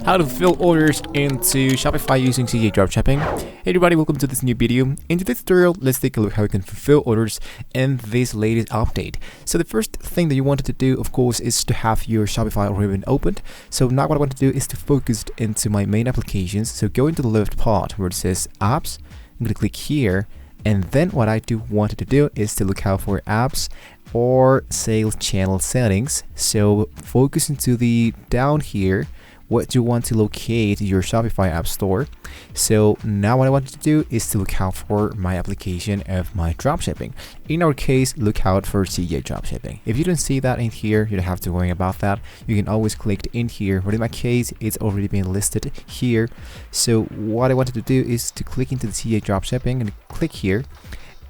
How to fulfill orders into Shopify using CJ Dropshipping. Hey everybody, welcome to this new video. In today's tutorial, let's take a look how you can fulfill orders in this latest update. So the first thing that you wanted to do, of course, is to have your Shopify already been opened. So now what I want to do is to focus into my main applications. So go into the left part where it says apps. I'm going to click here. And then what I wanted to do is to look out for apps or sales channel settings. So focus into the down here what you want to locate your Shopify app store. So now what I want to do is to look out for my application of my dropshipping. In our case, look out for CJ Dropshipping. If you don't see that in here, you don't have to worry about that. You can always click in here, but in my case, it's already been listed here. So what I wanted to do is to click into the CJ Dropshipping and click here.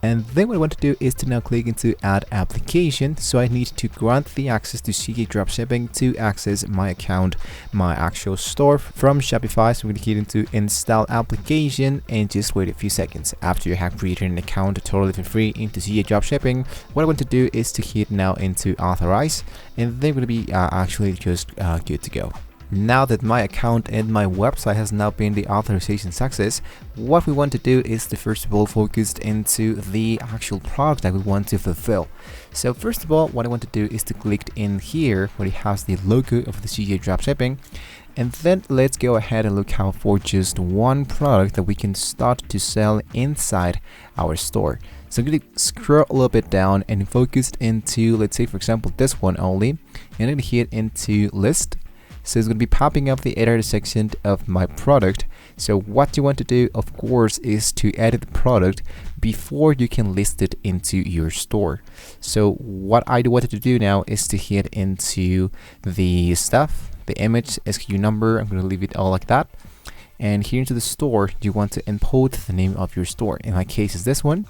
And then what I want to do is to now click into add application. So I need to grant the access to CJ Dropshipping to access my account, my actual store from Shopify. So I'm going to get into install application and just wait a few seconds. After you have created an account totally for free into CJ Dropshipping, what I want to do is to hit now into authorize, and they're going to be actually just good to go. Now that my account and my website has now been the authorization success, what we want to do is to first of all focus into the actual product that we want to fulfill. So first of all, what I want to do is to click in here where it has the logo of the CJ Dropshipping, and then let's go ahead and look out for just one product that we can start to sell inside our store. So I'm going to scroll a little bit down and focus into, let's say for example this one only, and then hit into list. So it's going to be popping up the editor section of my product. So what you want to do, of course, is to edit the product before you can list it into your store. So what I wanted to do now is to hit into the stuff, the image, SKU number. I'm going to leave it all like that. And here into the store, you want to import the name of your store. In my case, is this one.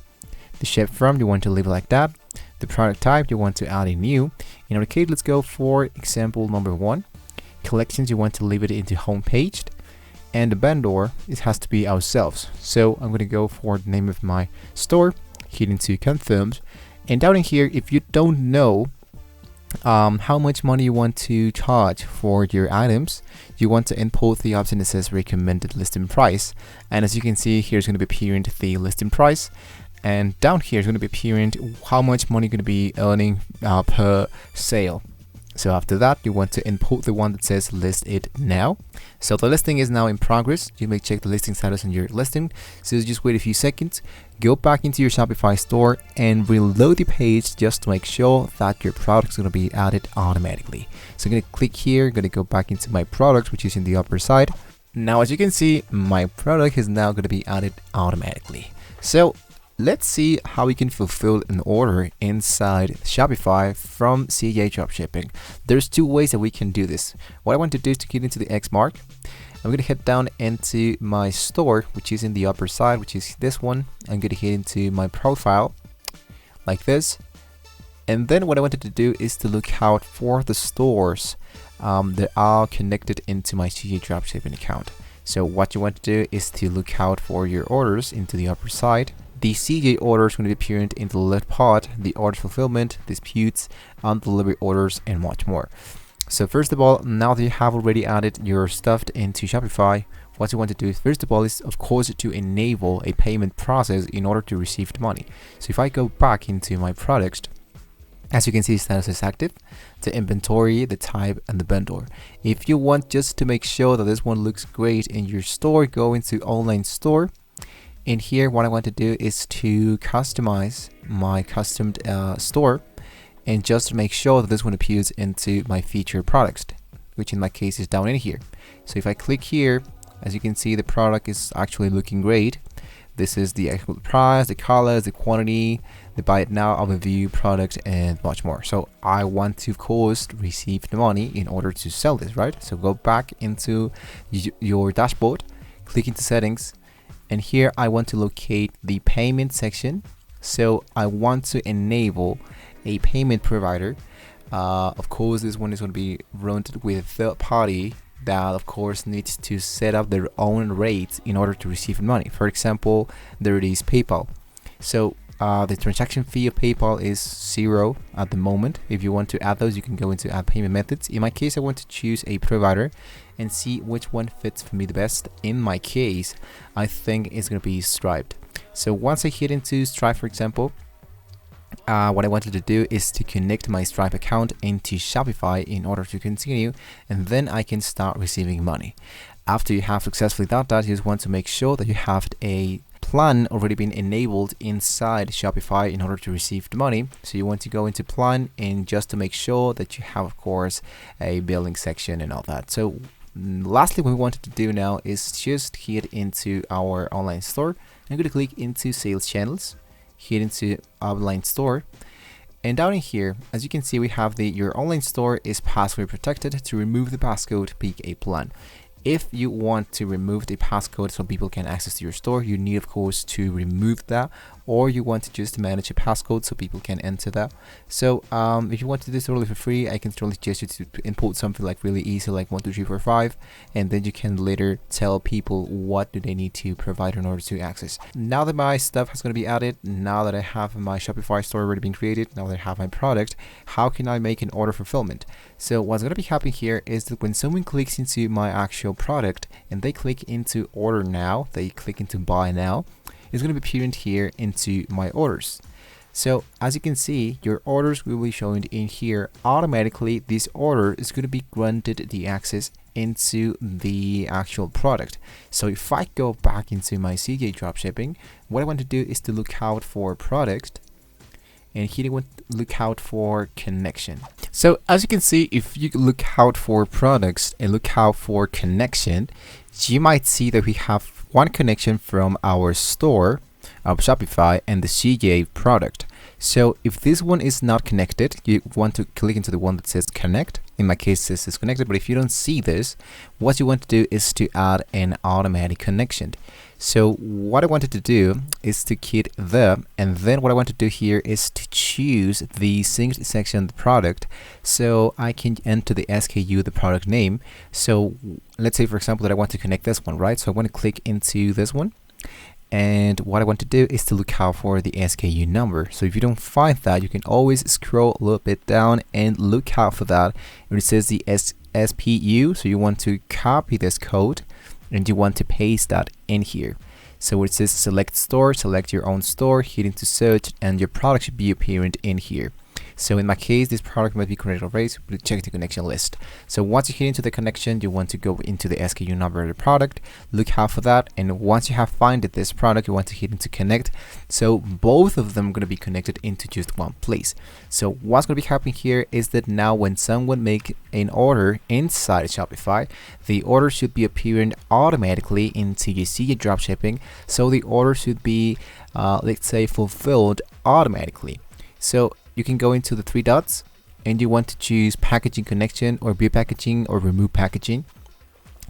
The ship from, you want to leave it like that. The product type, you want to add a new. In our case, let's go for example number 1. Collections, you want to leave it into home page, and the vendor, it has to be ourselves. So I'm going to go for the name of my store, hit into confirmed, and down in here, if you don't know how much money you want to charge for your items, you want to import the option that says recommended listing price, and as you can see, here's going to be appearing the listing price, and down here is going to be appearing how much money you're going to be earning per sale. So after that, you want to import the one that says list it now. So the listing is now in progress. You may check the listing status on your listing. So just wait a few seconds, go back into your Shopify store and reload the page just to make sure that your product is going to be added automatically. So I'm going to click here, going to go back into my product, which is in the upper side. Now, as you can see, my product is now going to be added automatically. So let's see how we can fulfill an order inside Shopify from CJ Dropshipping. There's two ways that we can do this. What I want to do is to get into the X mark. I'm going to head down into my store, which is in the upper side, which is this one. I'm going to head into my profile like this. And then what I wanted to do is to look out for the stores that are connected into my CJ Dropshipping account. So what you want to do is to look out for your orders into the upper side. The CJ order is going to be appearing in the left part, the order fulfillment, disputes, delivery orders, and much more. So first of all, now that you have already added your stuff into Shopify, what you want to do is first of all is of course to enable a payment process in order to receive the money. So if I go back into my products, as you can see, status is active, the inventory, the type, and the vendor. If you want just to make sure that this one looks great in your store, go into online store. In here, what I want to do is to customize my custom store, and just to make sure that this one appears into my featured products, which in my case is down in here. So if I click here, as you can see, the product is actually looking great. This is the actual price, the colors, the quantity, the buy it now, overview, product, and much more. So I want to, of course, receive the money in order to sell this, right? So go back into your dashboard, click into settings, and here I want to locate the payment section. So I want to enable a payment provider. Of course, this one is going to be run with a third party that of course needs to set up their own rates in order to receive money. For example, there is PayPal. So the transaction fee of PayPal is 0 at the moment. If you want to add those, you can go into add payment methods. In my case, I want to choose a provider, and see which one fits for me the best. In my case, I think it's going to be Stripe. So once I hit into Stripe, for example, what I wanted to do is to connect my Stripe account into Shopify in order to continue, and then I can start receiving money. After you have successfully done that, you just want to make sure that you have a plan already been enabled inside Shopify in order to receive the money. So you want to go into plan, and just to make sure that you have, of course, a billing section and all that. So lastly, what we wanted to do now is just hit into our online store. I'm going to click into sales channels, hit into online store, and down in here, as you can see, we have your online store is password protected. To remove the passcode, pick a plan. If you want to remove the passcode so people can access to your store, you need, of course, to remove that, or you want to just manage a passcode so people can enter that. So if you want to do this totally for free, I can totally suggest you to import something like really easy, like 1 2 3 4 5, and then you can later tell people what do they need to provide in order to access. Now that my stuff is going to be added, now that I have my Shopify store already been created, now that I have my product, how can I make an order fulfillment? So what's going to be happening here is that when someone clicks into my actual product and they click into order now, they click into buy now, it's going to be appearing here into my orders. So as you can see, your orders will be shown in here automatically. This order is going to be granted the access into the actual product. So if I go back into my CJ Dropshipping, what I want to do is to look out for product, and here you want to look out for connection. So as you can see, if you look out for products and look out for connection, you might see that we have one connection from our store of Shopify and the CJ product. So if this one is not connected, you want to click into the one that says connect. In my case, this is connected, but if you don't see this, what you want to do is to add an automatic connection. So what I wanted to do is to hit the, and then what I want to do here is to choose the synced section of the product, so I can enter the SKU, the product name. So let's say, for example, that I want to connect this one, right? So I want to click into this one, and what I want to do is to look out for the SKU number. So if you don't find that, you can always scroll a little bit down and look out for that. And it says the SPU, so you want to copy this code and you want to paste that in here. So it says select store, select your own store, hit into search, and your product should be appearing in here. So in my case, this product might be connected already, so check the connection list. So once you hit into the connection, you want to go into the SKU number of the product, look out for that, and once you have found this product, you want to hit into connect. So both of them are going to be connected into just one place. So what's going to be happening here is that now when someone make an order inside Shopify, the order should be appearing automatically into your CJ Dropshipping. So the order should be, let's say, fulfilled automatically. So you can go into the 3 dots and you want to choose packaging connection or view packaging or remove packaging,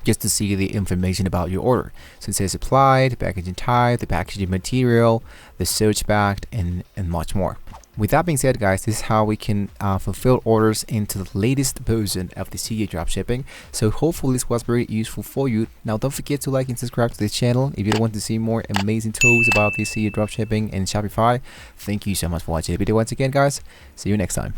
just to see the information about your order. So it says applied, packaging type, the packaging material, the search backed, and much more. With that being said, guys, this is how we can fulfill orders into the latest version of the CJ Dropshipping. So hopefully this was very useful for you. Now don't forget to like and subscribe to this channel if you want to see more amazing tools about this CJ Dropshipping and Shopify. Thank you so much for watching the video once again, guys. See you next time.